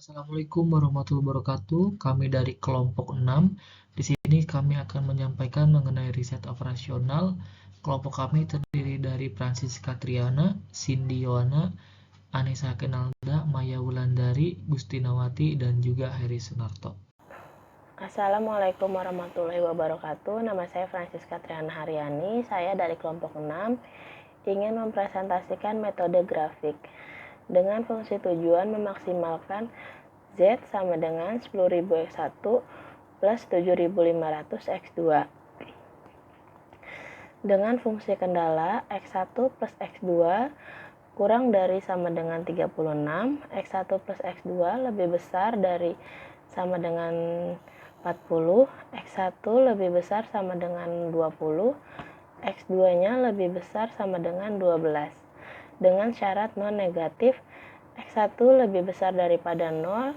Assalamualaikum warahmatullahi wabarakatuh. Kami dari kelompok 6. Di sini kami akan menyampaikan mengenai riset operasional. Kelompok kami terdiri dari Francisca Triana, Cindy Yohana, Anissa Kenalda, Maya Wulandari, Gustinawati, dan juga Heri Sunarto. Assalamualaikum warahmatullahi wabarakatuh. Nama saya Francisca Triana Haryani. Saya dari kelompok 6 ingin mempresentasikan metode grafik dengan fungsi tujuan memaksimalkan Z sama dengan 10.000 X1 plus 7.500 X2 dengan fungsi kendala X1 plus X2 kurang dari sama dengan 36, X1 plus X2 lebih besar dari sama dengan 40, X1 lebih besar sama dengan 20, X2-nya lebih besar sama dengan 12. Dengan syarat non-negatif, X1 lebih besar daripada 0,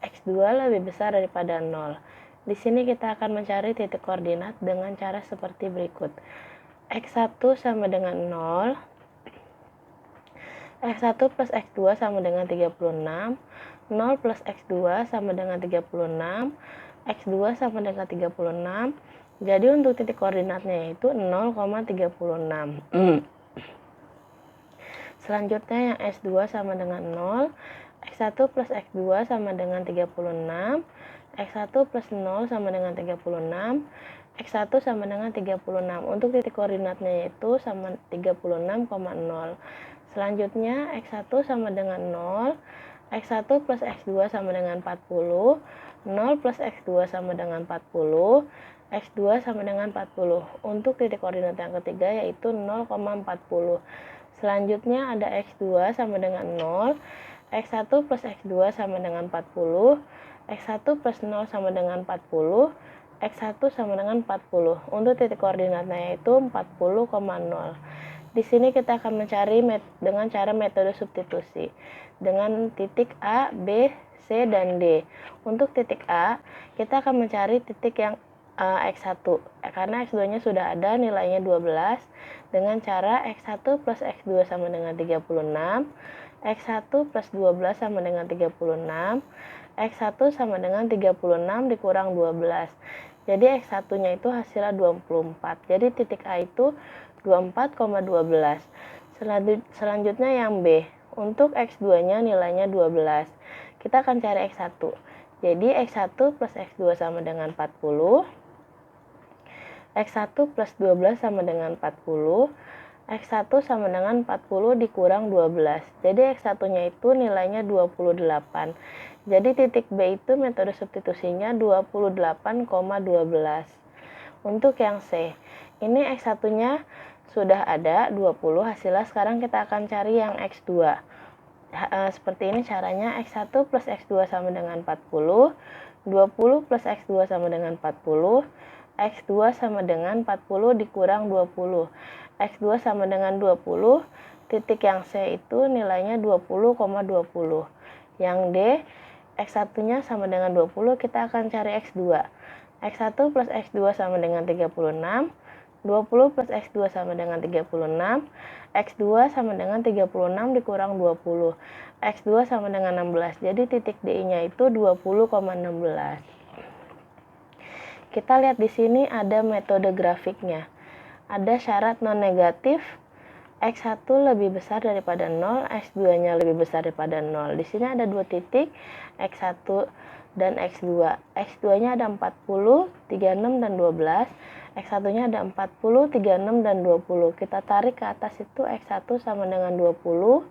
X2 lebih besar daripada 0. Di sini kita akan mencari titik koordinat dengan cara seperti berikut. X1 sama dengan 0, X1 plus X2 sama dengan 36, 0 plus X2 sama dengan 36, X2 sama dengan 36. Jadi untuk titik koordinatnya yaitu 0,36. Selanjutnya yang S2 sama dengan 0, X1 plus X2 sama dengan 36, X1 plus 0 sama dengan 36, X1 sama dengan 36. Untuk titik koordinatnya yaitu sama 36,0. Selanjutnya X1 sama dengan 0, X1 plus X2 sama dengan 40, 0 plus X2 sama dengan 40, X2 sama dengan 40. Untuk titik koordinat yang ketiga yaitu 0,40. Selanjutnya ada X2 sama dengan 0, X1 plus X2 sama dengan 40, X1 plus 0 sama dengan 40, X1 sama dengan 40. Untuk titik koordinatnya yaitu 40,0. Di sini kita akan mencari dengan cara metode substitusi dengan titik A, B, C, dan D. Untuk titik A, kita akan mencari titik yang X1 karena X2-nya sudah ada nilainya 12 dengan cara X1 plus X2 sama dengan 36, X1 plus 12 sama dengan 36, X1 sama dengan 36 dikurang 12. Jadi X1-nya itu hasilnya 24. Jadi titik A itu 24,12. Selanjutnya yang B. Untuk X2-nya nilainya 12. Kita akan cari X1. Jadi X1 plus X2 sama dengan 40. X1 plus 12 sama dengan 40. X1 sama dengan 40 dikurang 12. Jadi X1-nya itu nilainya 28. Jadi titik B itu metode substitusinya 28,12. Untuk yang C, ini X1-nya sudah ada 20 hasilnya, sekarang kita akan cari yang X2. Seperti ini caranya, X1 plus X2 sama dengan 40, 20 plus X2 sama dengan 40, X2 sama dengan 40 dikurang 20, X2 sama dengan 20, titik yang C itu nilainya 20,20. Yang D, X1-nya sama dengan 20, kita akan cari X2. X1 plus X2 sama dengan 36, 20 plus X2 sama dengan 36, X2 sama dengan 36 dikurang 20, X2 sama dengan 16, jadi titik D-nya itu 20,16. Kita lihat di sini ada metode grafiknya. Ada syarat non-negatif, X1 lebih besar daripada 0, X2-nya lebih besar daripada 0. Di sini ada dua titik, X1 dan X2. X2-nya ada 40, 36, dan 12. X1-nya ada 40, 36, dan 20. Kita tarik ke atas itu X1 sama dengan 20.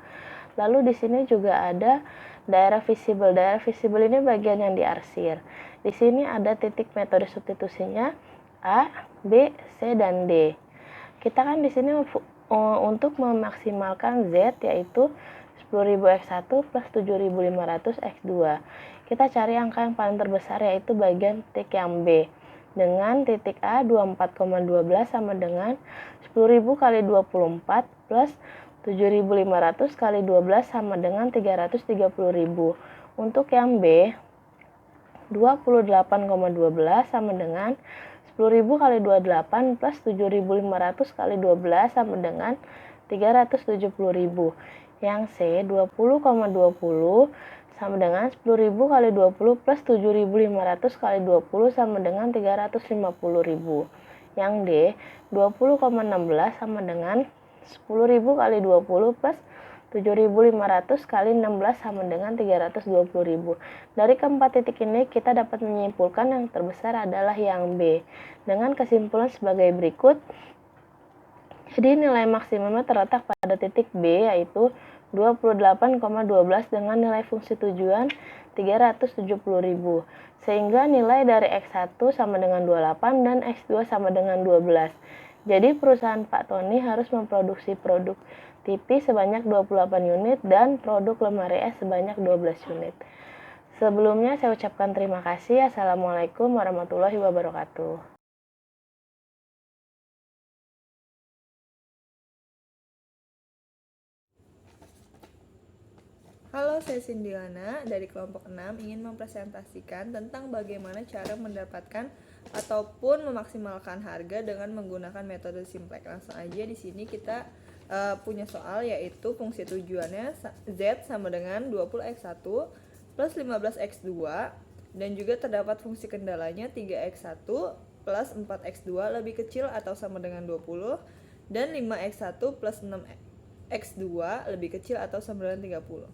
Lalu di sini juga ada daerah visible. Daerah visible ini bagian yang diarsir. Di sini ada titik metode substitusinya A, B, C, dan D. Kita kan di sini untuk memaksimalkan Z yaitu 10.000 X1 plus 7.500 X2. Kita cari angka yang paling terbesar yaitu bagian titik yang B. Dengan titik A 24,12 sama dengan 10.000 kali 24 plus 7.500 kali 12 sama dengan 330.000. Untuk yang B 28,12 sama dengan 10.000 kali 28 plus 7.500 kali 12 sama dengan 370.000. Yang C 20,20 sama dengan 10.000 kali 20 plus 7.500 kali 20 sama dengan 350.000. Yang D, 20,16 sama dengan 10.000 kali 20 plus 7.500 kali 16 sama dengan 320.000. Dari keempat titik ini kita dapat menyimpulkan yang terbesar adalah yang B. Dengan kesimpulan sebagai berikut. Jadi nilai maksimumnya terletak pada titik B yaitu 28,12 dengan nilai fungsi tujuan 370.000. Sehingga nilai dari X1 sama dengan 28 dan X2 sama dengan 12. Jadi perusahaan Pak Tony harus memproduksi produk TV sebanyak 28 unit dan produk lemari es sebanyak 12 unit. Sebelumnya saya ucapkan terima kasih. Assalamualaikum warahmatullahi wabarakatuh. Halo, saya Cindyana dari kelompok 6 ingin mempresentasikan tentang bagaimana cara mendapatkan ataupun memaksimalkan harga dengan menggunakan metode Simplex. Langsung aja di sini kita punya soal yaitu fungsi tujuannya Z sama dengan 20x1 plus 15x2 dan juga terdapat fungsi kendalanya 3x1 plus 4x2 lebih kecil atau sama dengan 20 dan 5x1 plus 6x2 lebih kecil atau sama dengan 30.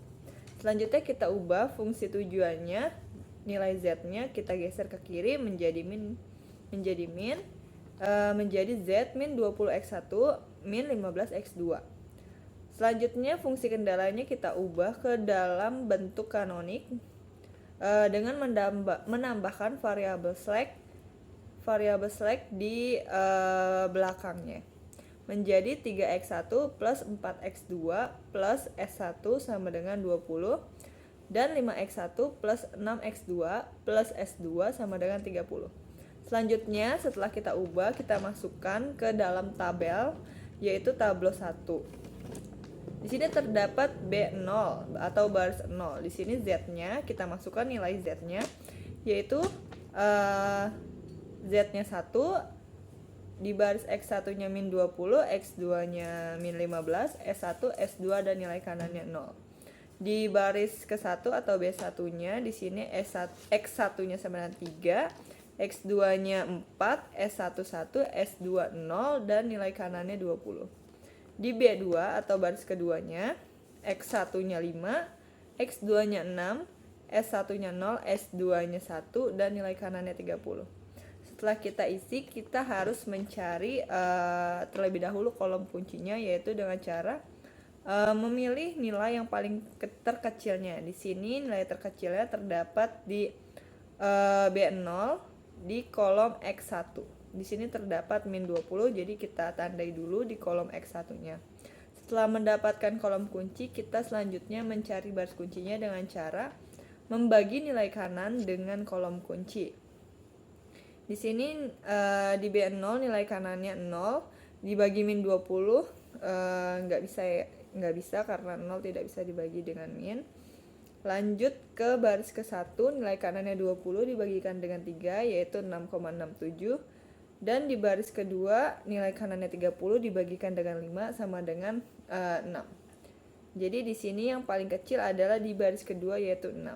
Selanjutnya kita ubah fungsi tujuannya, nilai z-nya kita geser ke kiri menjadi z min 20x1 min 15x2. Selanjutnya fungsi kendalanya kita ubah ke dalam bentuk kanonik dengan menambahkan variabel slack di belakangnya menjadi 3x1 plus 4x2 plus s1 sama dengan 20 dan 5x1 plus 6x2 plus s2 sama dengan 30. Selanjutnya setelah kita ubah kita masukkan ke dalam tabel yaitu tabel 1. Di sini terdapat B0 atau baris 0. Di sini z-nya kita masukkan nilai z-nya yaitu z-nya 1 di baris X1-nya min 20, X2-nya min 15, S1, S2 dan nilai kanannya 0. Di baris ke-1 atau B1-nya di sini X1-nya sama dengan 3, X2-nya 4, S1 1, S2 0 dan nilai kanannya 20. Di B2 atau baris keduanya X1-nya 5, X2-nya 6, S1-nya 0, S2-nya 1 dan nilai kanannya 30. Setelah kita isi, kita harus mencari terlebih dahulu kolom kuncinya yaitu dengan cara memilih nilai yang paling terkecilnya. Di sini nilai terkecilnya terdapat di B0 di kolom X1. Di sini terdapat min 20, jadi kita tandai dulu di kolom X1-nya. Setelah mendapatkan kolom kunci, kita selanjutnya mencari baris kuncinya dengan cara membagi nilai kanan dengan kolom kunci. Di sini di B0 nilai kanannya 0, dibagi min 20 nggak bisa karena 0 tidak bisa dibagi dengan min. Lanjut ke baris ke-1, nilai kanannya 20 dibagikan dengan 3 yaitu 6,67 dan di baris kedua nilai kanannya 30 dibagikan dengan 5 sama dengan 6. Jadi di sini yang paling kecil adalah di baris kedua yaitu 6.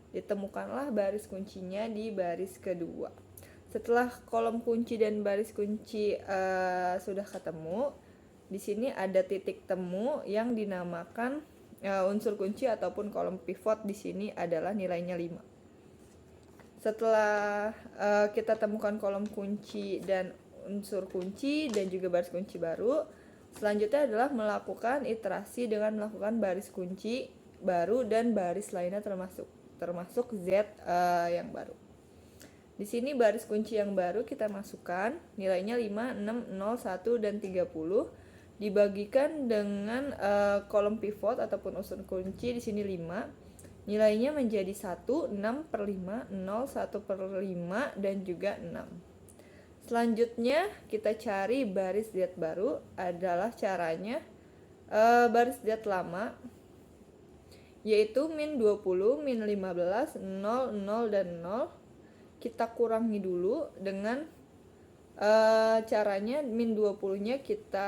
Ditemukanlah baris kuncinya di baris kedua. Setelah kolom kunci dan baris kunci sudah ketemu, di sini ada titik temu yang dinamakan unsur kunci ataupun kolom pivot. Di sini adalah nilainya 5. Setelah kita temukan kolom kunci dan unsur kunci dan juga baris kunci baru, selanjutnya adalah melakukan iterasi dengan melakukan baris kunci baru dan baris lainnya termasuk Z yang baru. Di sini baris kunci yang baru kita masukkan nilainya 5, 6, 0, 1 dan 30 dibagikan dengan kolom pivot ataupun unsur kunci di sini 5. Nilainya menjadi 1, 6 per 5, 0, 1 per 5 dan juga 6. Selanjutnya kita cari baris Z baru adalah caranya baris Z lama yaitu min 20, min 15, 0, 0 dan 0. Kita kurangi dulu dengan caranya min 20-nya kita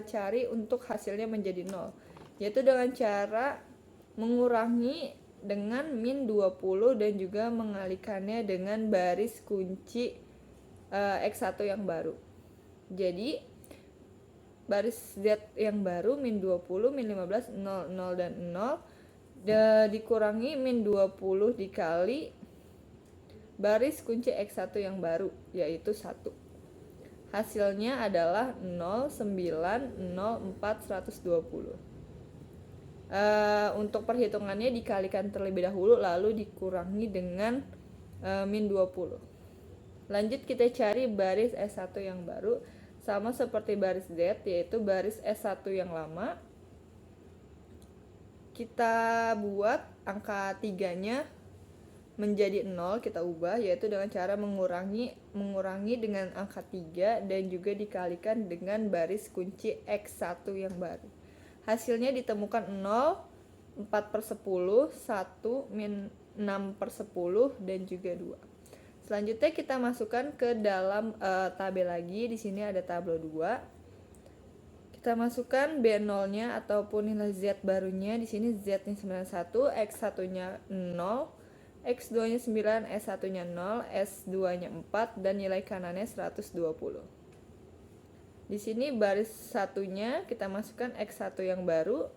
cari untuk hasilnya menjadi 0, yaitu dengan cara mengurangi dengan min 20 dan juga mengalikannya dengan baris kunci X1 yang baru. Jadi baris Z yang baru min 20, min 15, 0, 0 dan 0 dikurangi min 20 dikali baris kunci X1 yang baru, yaitu 1. Hasilnya adalah 0, 9, 0, 4, 120. Untuk perhitungannya dikalikan terlebih dahulu lalu dikurangi dengan min 20. Lanjut kita cari baris S1 yang baru, sama seperti baris Z, yaitu baris S1 yang lama. Kita buat angka 3-nya menjadi 0, kita ubah, yaitu dengan cara mengurangi dengan angka 3 dan juga dikalikan dengan baris kunci X1 yang baru. Hasilnya ditemukan 0, 4/10, 1, min 6/10, dan juga 2. Selanjutnya kita masukkan ke dalam tabel lagi. Di sini ada tabel 2. Kita masukkan B0-nya ataupun nilai Z barunya. Di sini Z-nya 91, X1-nya 0, X2-nya 9, S1-nya 0, S2-nya 4, dan nilai kanannya 120. Di sini baris satunya kita masukkan X1 yang baru.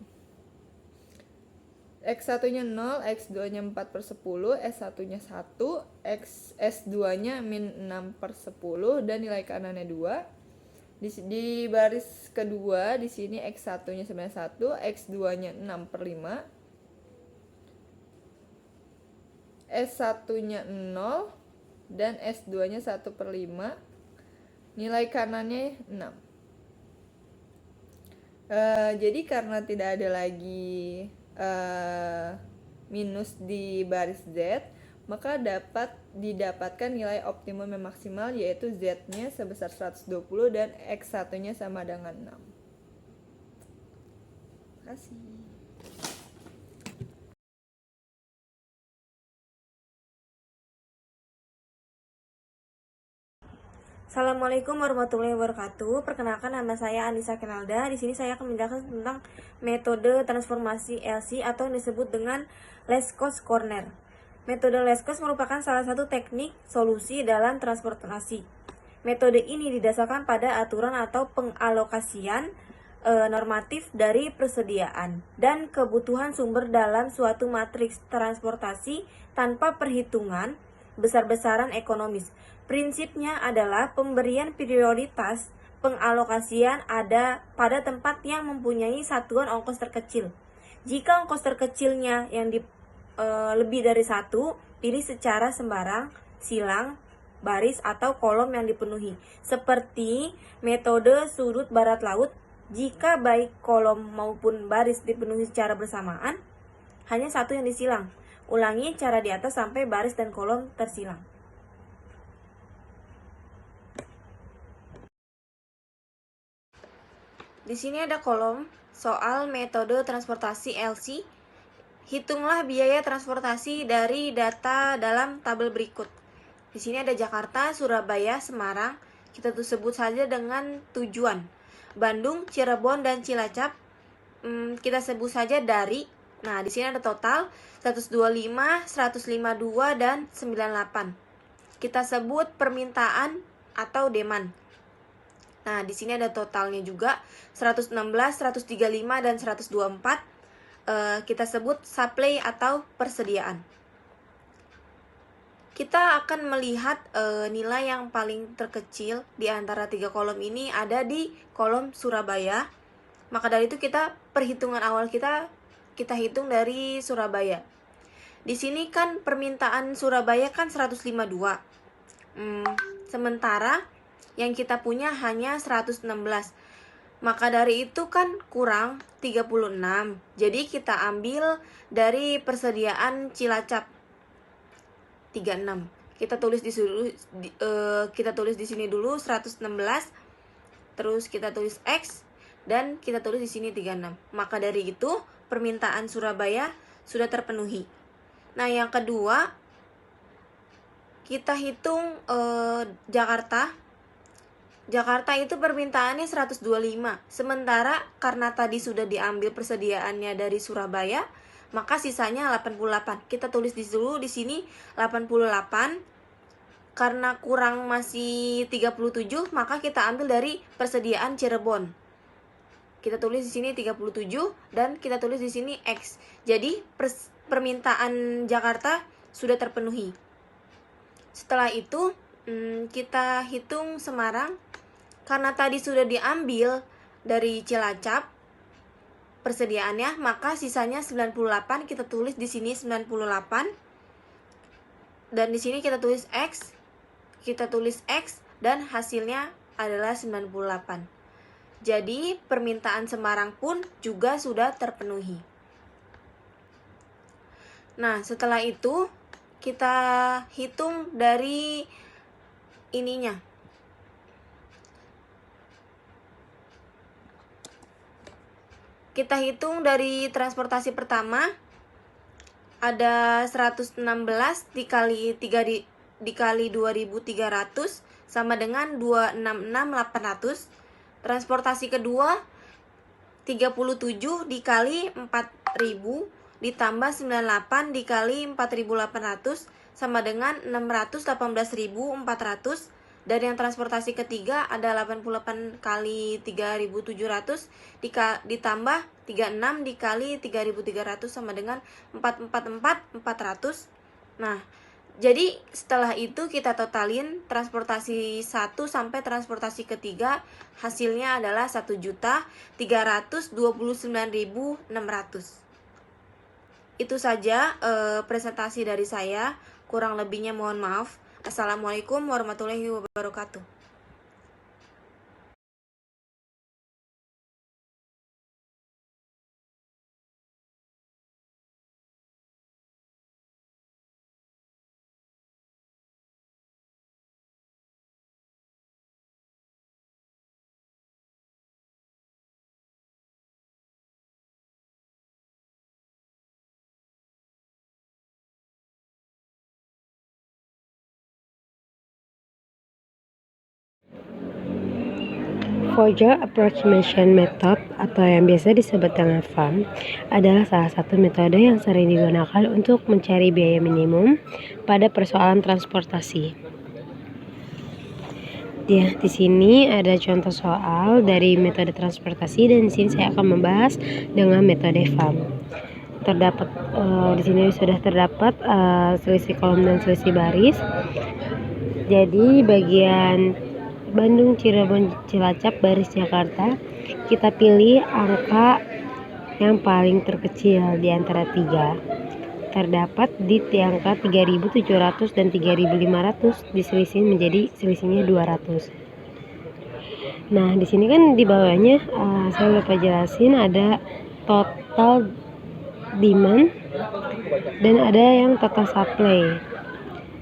X1-nya 0, X2-nya 4/10, S1-nya 1, S2-nya min 6/10, dan nilai kanannya 2. Di baris kedua di sini X1-nya 91, X2-nya 6/5, S1-nya 0, dan S2-nya 1/5. Nilai kanannya 6. Jadi karena tidak ada lagi minus di baris Z, maka dapat didapatkan nilai optimum yang maksimal, yaitu Z-nya sebesar 120 dan X1-nya sama dengan 6. Terima kasih. Assalamualaikum warahmatullahi wabarakatuh. Perkenalkan, nama saya Anissa Kenalda. Di sini saya akan menjelaskan tentang metode transformasi LC atau yang disebut dengan Lescos Corner. Metode Lescos merupakan salah satu teknik solusi dalam transportasi. Metode ini didasarkan pada aturan atau pengalokasian normatif dari persediaan dan kebutuhan sumber dalam suatu matriks transportasi tanpa perhitungan besar-besaran ekonomis. Prinsipnya adalah pemberian prioritas pengalokasian ada pada tempat yang mempunyai satuan ongkos terkecil. Jika ongkos terkecilnya yang lebih dari 1, pilih secara sembarang, silang, baris, atau kolom yang dipenuhi. Seperti metode sudut barat laut, jika baik kolom maupun baris dipenuhi secara bersamaan, hanya satu yang disilang. Ulangi cara di atas sampai baris dan kolom tersilang. Di sini ada kolom soal metode transportasi LC. Hitunglah biaya transportasi dari data dalam tabel berikut. Di sini ada Jakarta, Surabaya, Semarang. Kita tuh sebut saja dengan tujuan. Bandung, Cirebon, dan Cilacap. Kita sebut saja dari. Nah, di sini ada total 125, 152, dan 98. Kita sebut permintaan atau demand. Nah, di sini ada totalnya juga 116, 135, dan 124. Kita sebut supply atau persediaan. Kita akan melihat nilai yang paling terkecil di antara 3 kolom ini ada di kolom Surabaya. Maka dari itu perhitungan awal kita hitung dari Surabaya. Di sini kan permintaan Surabaya kan 152. Sementara yang kita punya hanya 116. Maka dari itu kan kurang 36. Jadi kita ambil dari persediaan Cilacap 36. Kita tulis di sini dulu 116. Terus kita tulis X dan kita tulis di sini 36. Maka dari itu permintaan Surabaya sudah terpenuhi. Nah, yang kedua kita hitung Jakarta. Jakarta itu permintaannya 125. Sementara karena tadi sudah diambil persediaannya dari Surabaya, maka sisanya 88. Kita tulis dulu di sini 88. Karena kurang masih 37, maka kita ambil dari persediaan Cirebon. Kita tulis di sini 37 dan kita tulis di sini X. Jadi permintaan Jakarta sudah terpenuhi. Setelah itu kita hitung Semarang. Karena tadi sudah diambil dari Cilacap persediaannya, maka sisanya 98. Kita tulis di sini 98. Dan di sini kita tulis X. Kita tulis X dan hasilnya adalah 98. Jadi permintaan Semarang pun juga sudah terpenuhi. Nah, setelah itu kita hitung dari ininya. Kita hitung dari transportasi pertama ada 116 dikali 2.300 sama dengan 266.800. Transportasi kedua 37 dikali 4.000 ditambah 98 dikali 4.800 sama dengan 618.400. Dan yang transportasi ketiga ada 88 kali 3.700 ditambah 36 dikali 3.300 sama dengan 444.400. Nah, jadi setelah itu kita totalin transportasi 1 sampai transportasi ketiga, hasilnya adalah 1.329.600. Itu saja presentasi dari saya, kurang lebihnya mohon maaf. Assalamualaikum warahmatullahi wabarakatuh. Fourier Approximation Method atau yang biasa disebut dengan FAM adalah salah satu metode yang sering digunakan untuk mencari biaya minimum pada persoalan transportasi. Ya, di sini ada contoh soal dari metode transportasi dan di sini saya akan membahas dengan metode FAM. Terdapat di sini sudah terdapat selisih kolom dan selisih baris. Jadi bagian Bandung, Cirebon, Cilacap, baris Jakarta, kita pilih angka yang paling terkecil di antara 3. Terdapat di angka 3.700 dan 3.500 diselisih menjadi selisihnya 200. Nah, di sini kan di bawahnya saya lupa jelasin ada total demand dan ada yang total supply.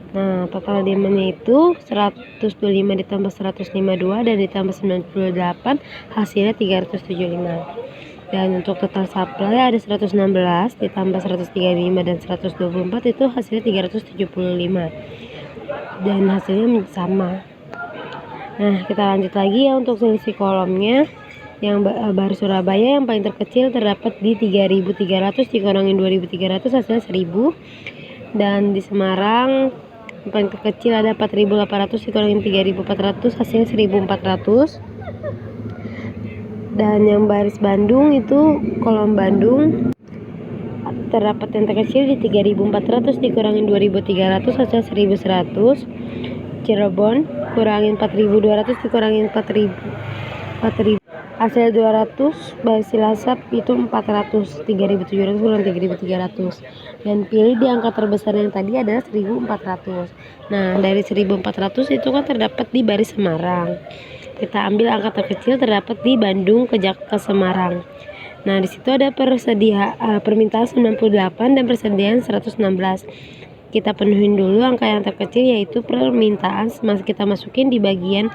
Nah, total demand-nya itu 125 ditambah 152 dan ditambah 98, hasilnya 375. Dan untuk total supply ada 116 ditambah 135 dan 124, itu hasilnya 375. Dan hasilnya sama. Nah, kita lanjut lagi ya untuk selisih kolomnya. Yang baris Surabaya yang paling terkecil terdapat di 3.300 dikurangin 2.300, hasilnya 1.000. Dan di Semarang yang paling terkecil ada 4.800 dikurangin 3.400, hasilnya 1.400. Dan yang baris Bandung itu kolom Bandung terdapat yang terkecil di 3.400 dikurangin 2.300, hasilnya 1.100. Cirebon kurangin 4.200 dikurangin 4.000, hasil 200. baris Cilacap itu 400, 3.700 kurang 3.300. Dan pilih di angka terbesar yang tadi adalah 1.400. Nah, dari 1.400 itu kan terdapat di baris Semarang. Kita ambil angka terkecil terdapat di Bandung ke Semarang. Nah, di situ ada permintaan 98 dan persediaan 116. Kita penuhin dulu angka yang terkecil, yaitu permintaan kita masukin di bagian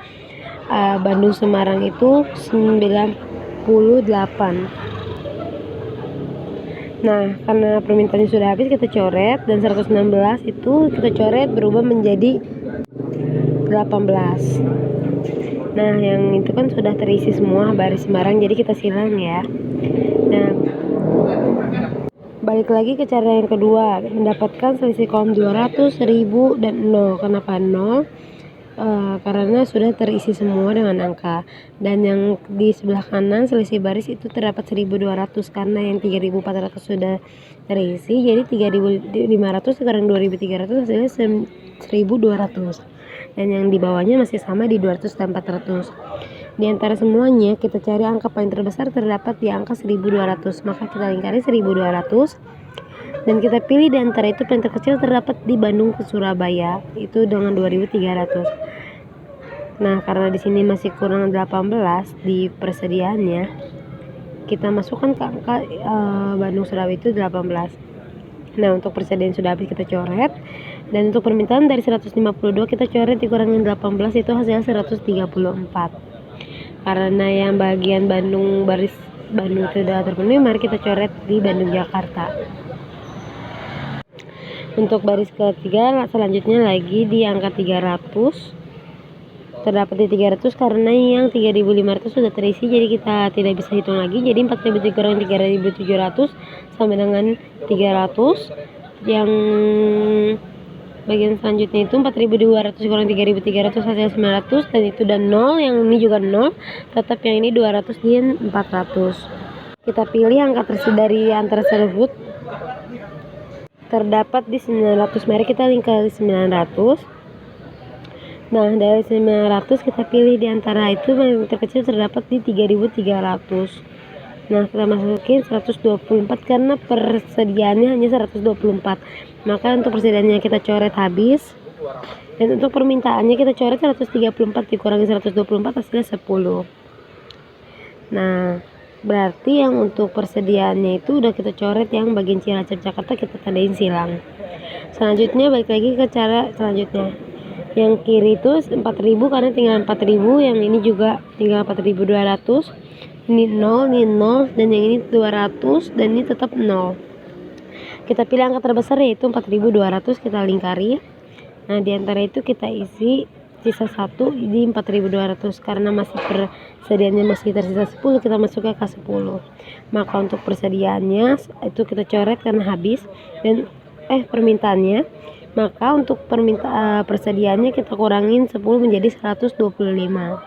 Bandung Semarang itu 98. Nah, karena permintaannya sudah habis, kita coret, dan 116 itu kita coret berubah menjadi 18. Nah, yang itu kan sudah terisi semua baris Semarang, jadi kita silang ya. Nah, Balik lagi ke cara yang kedua, mendapatkan selisih kolom 200, 1000, dan 0. Kenapa 0? Karena sudah terisi semua dengan angka. Dan yang di sebelah kanan selisih baris itu terdapat 1200 karena yang 3400 sudah terisi. Jadi 3500 sekarang 2300 hasilnya 1200. Dan yang di bawahnya masih sama di 200 dan 400. Di antara semuanya kita cari angka paling terbesar terdapat di angka 1200. Maka kita lingkari 1200. Dan kita pilih di antara itu paling terkecil terdapat di Bandung ke Surabaya itu dengan 2300. Nah, karena di sini masih kurang 18 di persediaannya, kita masukkan ke angka Bandung Surabaya itu 18. Nah, untuk persediaan sudah habis kita coret. Dan untuk permintaan dari 152 kita coret dikurangin 18 itu hasilnya 134. Karena yang bagian Bandung baris Bandung sudah terpenuhi, mari kita coret di Bandung Jakarta. Untuk baris ketiga selanjutnya lagi di angka 300 terdapat di 300 karena yang 3500 sudah terisi, jadi kita tidak bisa hitung lagi. Jadi 4000 dikurang 3700 sama dengan 300. Yang bagian selanjutnya itu 4200 kurang 3300 hasil 900, dan itu dan 0. Yang ini juga 0, tetap yang ini 200 di 400. Kita pilih angka dari antara tersebut terdapat di 900. Mari kita lingkari 900. Nah, dari 900 kita pilih di antara itu yang terkecil terdapat di 3300. Nah, kita masukin 124 karena persediaannya hanya 124. Maka untuk persediaannya kita coret habis. Dan untuk permintaannya kita coret 134 dikurangi 124 hasilnya 10. Nah, berarti yang untuk persediaannya itu udah kita coret, yang bagian Cilacap Jakarta kita tandain silang. Selanjutnya balik lagi ke cara selanjutnya. Yang kiri itu 4000 karena tinggal 4000, yang ini juga tinggal 4200. Ini 0, ini 0, dan yang ini 200, dan ini tetap 0. Kita pilih angka terbesar yaitu 4200, kita lingkari. Nah, di antara itu kita isi sisa 1 di 4200 karena masih persediaannya masih tersisa 10, kita masuk ke K10. Maka untuk persediaannya itu kita coret karena habis, dan permintaannya, maka untuk persediaannya kita kurangin 10 menjadi 125.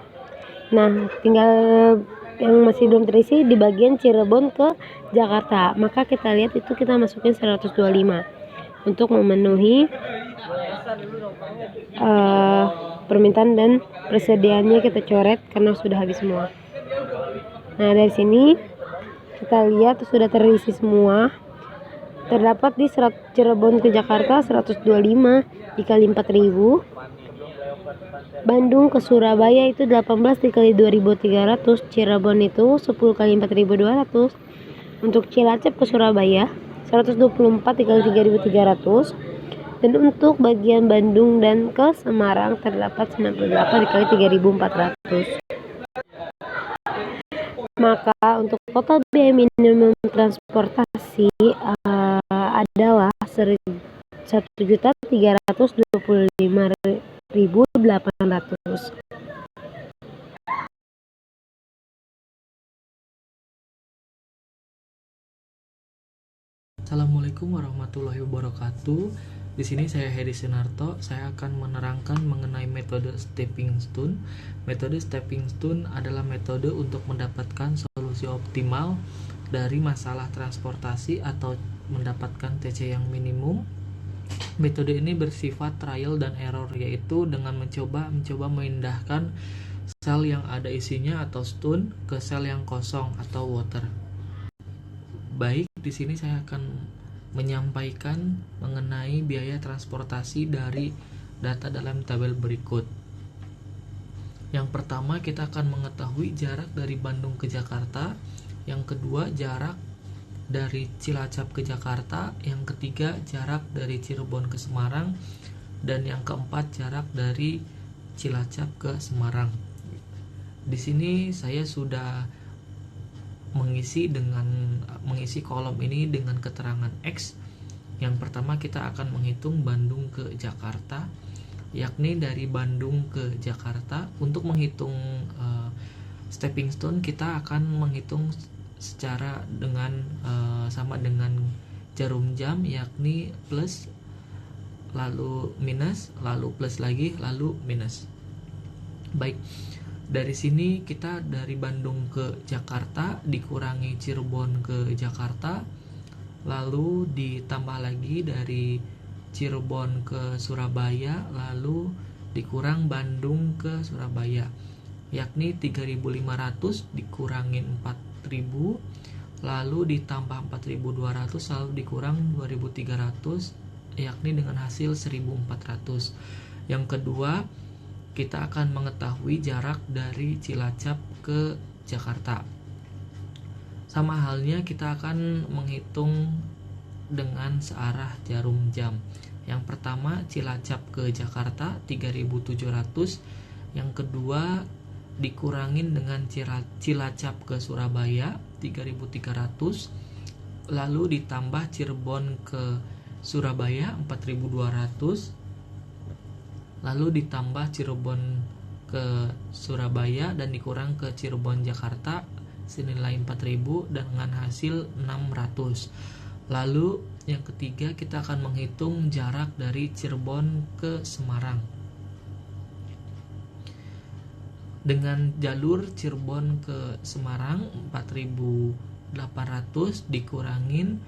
Nah, tinggal yang masih belum terisi di bagian Cirebon ke Jakarta, maka kita lihat itu kita masukin 125 untuk memenuhi permintaan, dan persediaannya kita coret karena sudah habis semua. Nah, dari sini kita lihat sudah terisi semua. Terdapat di Cirebon ke Jakarta 125 dikali 4000. Bandung ke Surabaya itu 18 dikali 2300. Cirebon itu 10 kali 4200. Untuk Cilacap ke Surabaya 124 dikali 3300. Dan untuk bagian Bandung dan ke Semarang terdapat 98 dikali 3400. Maka untuk total biaya minimum transportasi adalah 1.325.800. Assalamualaikum warahmatullahi wabarakatuh. Di sini saya Hedi Sunarto. Saya akan menerangkan mengenai metode stepping stone. Metode stepping stone adalah metode untuk mendapatkan solusi optimal dari masalah transportasi atau mendapatkan TC yang minimum. Metode ini bersifat trial dan error, yaitu dengan mencoba memindahkan sel yang ada isinya atau stone ke sel yang kosong atau water. Baik, di sini saya akan menyampaikan mengenai biaya transportasi dari data dalam tabel berikut. Yang pertama, kita akan mengetahui jarak dari Bandung ke Jakarta. Yang kedua, jarak dari Cilacap ke Jakarta. Yang ketiga, jarak dari Cirebon ke Semarang. Dan yang keempat, jarak dari Cilacap ke Semarang. Di sini saya sudah mengisi kolom ini dengan keterangan X. Yang pertama, kita akan menghitung Bandung ke Jakarta, yakni dari Bandung ke Jakarta. Untuk menghitung stepping stone, kita akan menghitung secara dengan sama dengan jarum jam, yakni plus, lalu minus, lalu plus lagi, lalu minus. Baik, dari sini kita dari Bandung ke Jakarta dikurangi Cirebon ke Jakarta, lalu ditambah lagi dari Cirebon ke Surabaya, lalu dikurang Bandung ke Surabaya, yakni 3.500 dikurangin 4.000, lalu ditambah 4.200, lalu dikurang 2.300, yakni dengan hasil 1.400. Yang kedua, kita akan mengetahui jarak dari Cilacap ke Jakarta. Sama halnya kita akan menghitung dengan searah jarum jam. Yang pertama Cilacap ke Jakarta 3.700, yang kedua dikurangin dengan Cilacap ke Surabaya 3.300, lalu ditambah Cirebon ke Surabaya 4.200, lalu ditambah Cirebon ke Surabaya dan dikurang ke Cirebon Jakarta senilai 4.000 dengan hasil 600. Lalu yang ketiga kita akan menghitung jarak dari Cirebon ke Semarang. Dengan jalur Cirebon ke Semarang 4.800 dikurangin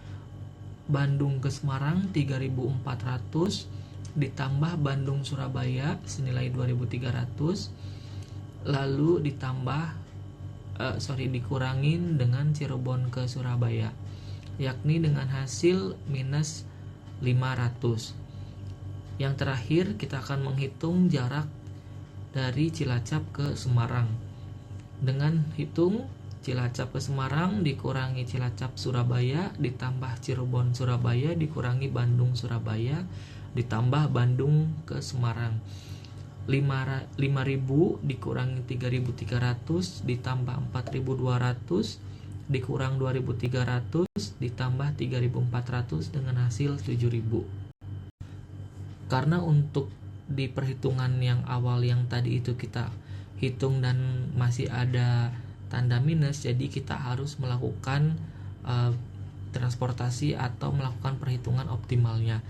Bandung ke Semarang 3.400 ditambah Bandung Surabaya senilai 2.300, lalu dikurangin dengan Cirebon ke Surabaya, yakni dengan hasil minus 500. Yang terakhir kita akan menghitung jarak dari Cilacap ke Semarang. Dengan hitung Cilacap ke Semarang dikurangi Cilacap Surabaya ditambah Cirebon Surabaya dikurangi Bandung Surabaya ditambah Bandung ke Semarang. 5.000 dikurangi 3.300 ditambah 4.200 dikurang 2.300 ditambah 3.400 dengan hasil 7.000. Karena untuk di perhitungan yang awal yang tadi itu kita hitung dan masih ada tanda minus, jadi kita harus melakukan transportasi atau melakukan perhitungan optimalnya,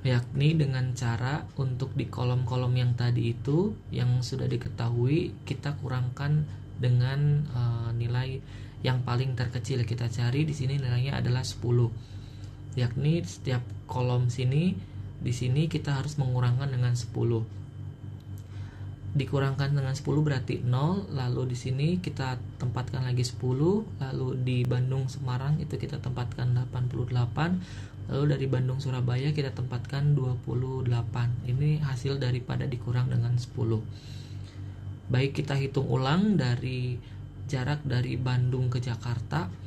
yakni dengan cara untuk di kolom-kolom yang tadi itu yang sudah diketahui kita kurangkan dengan nilai yang paling terkecil. Kita cari di sini nilainya adalah 10, yakni setiap kolom di sini kita harus mengurangkan dengan 10. Dikurangkan dengan 10 berarti 0, lalu di sini kita tempatkan lagi 10, lalu di Bandung Semarang itu kita tempatkan 88, lalu dari Bandung Surabaya kita tempatkan 28. Ini hasil daripada dikurang dengan 10. Baik, kita hitung ulang dari jarak dari Bandung ke Jakarta.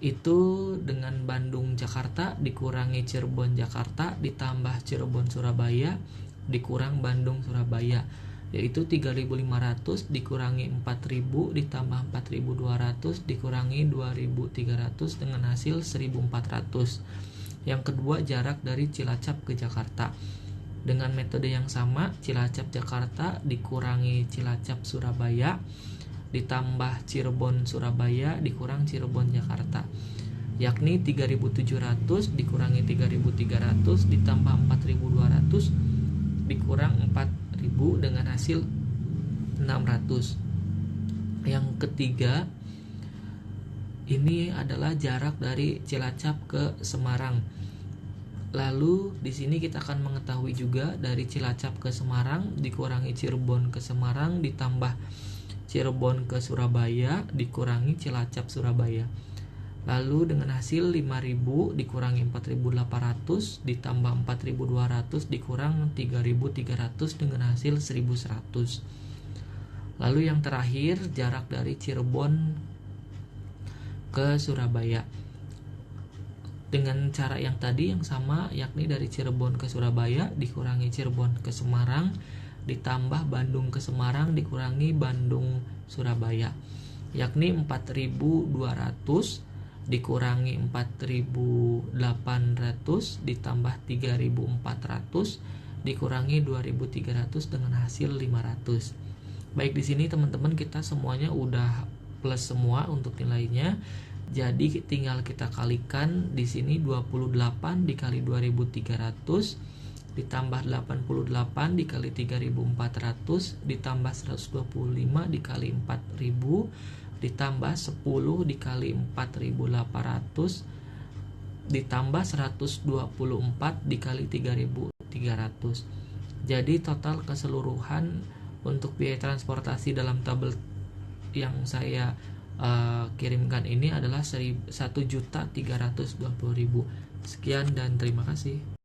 Itu dengan Bandung Jakarta dikurangi Cirebon Jakarta ditambah Cirebon Surabaya dikurang Bandung Surabaya, yaitu 3.500 dikurangi 4.000 ditambah 4.200 dikurangi 2.300 dengan hasil 1.400. Yang kedua jarak dari Cilacap ke Jakarta. Dengan metode yang sama, Cilacap Jakarta dikurangi Cilacap Surabaya ditambah Cirebon Surabaya dikurang Cirebon Jakarta, yakni 3.700 dikurangi 3.300 ditambah 4.200 dikurang 4.000 dengan hasil 600. Yang ketiga ini adalah jarak dari Cilacap ke Semarang. Lalu di sini kita akan mengetahui juga dari Cilacap ke Semarang dikurangi Cirebon ke Semarang ditambah Cirebon ke Surabaya dikurangi Cilacap Surabaya. Lalu dengan hasil 5.000 dikurangi 4.800 ditambah 4.200 dikurang 3.300 dengan hasil 1.100. Lalu yang terakhir jarak dari Cirebon ke Surabaya. Dengan cara yang tadi yang sama, yakni dari Cirebon ke Surabaya dikurangi Cirebon ke Semarang ditambah Bandung ke Semarang dikurangi Bandung Surabaya, yakni 4.200 dikurangi 4.800 ditambah 3.400 dikurangi 2.300 dengan hasil 500. Baik, di sini teman-teman kita semuanya udah plus semua untuk nilainya. Jadi tinggal kita kalikan di sini 28 dikali 2.300 ditambah 88 dikali 3.400 ditambah 125 dikali 4.000 ditambah 10 dikali 4.800 ditambah 124 dikali 3.300. Jadi total keseluruhan untuk biaya transportasi dalam tabel yang saya kirimkan ini adalah 1.320.000. Sekian dan terima kasih.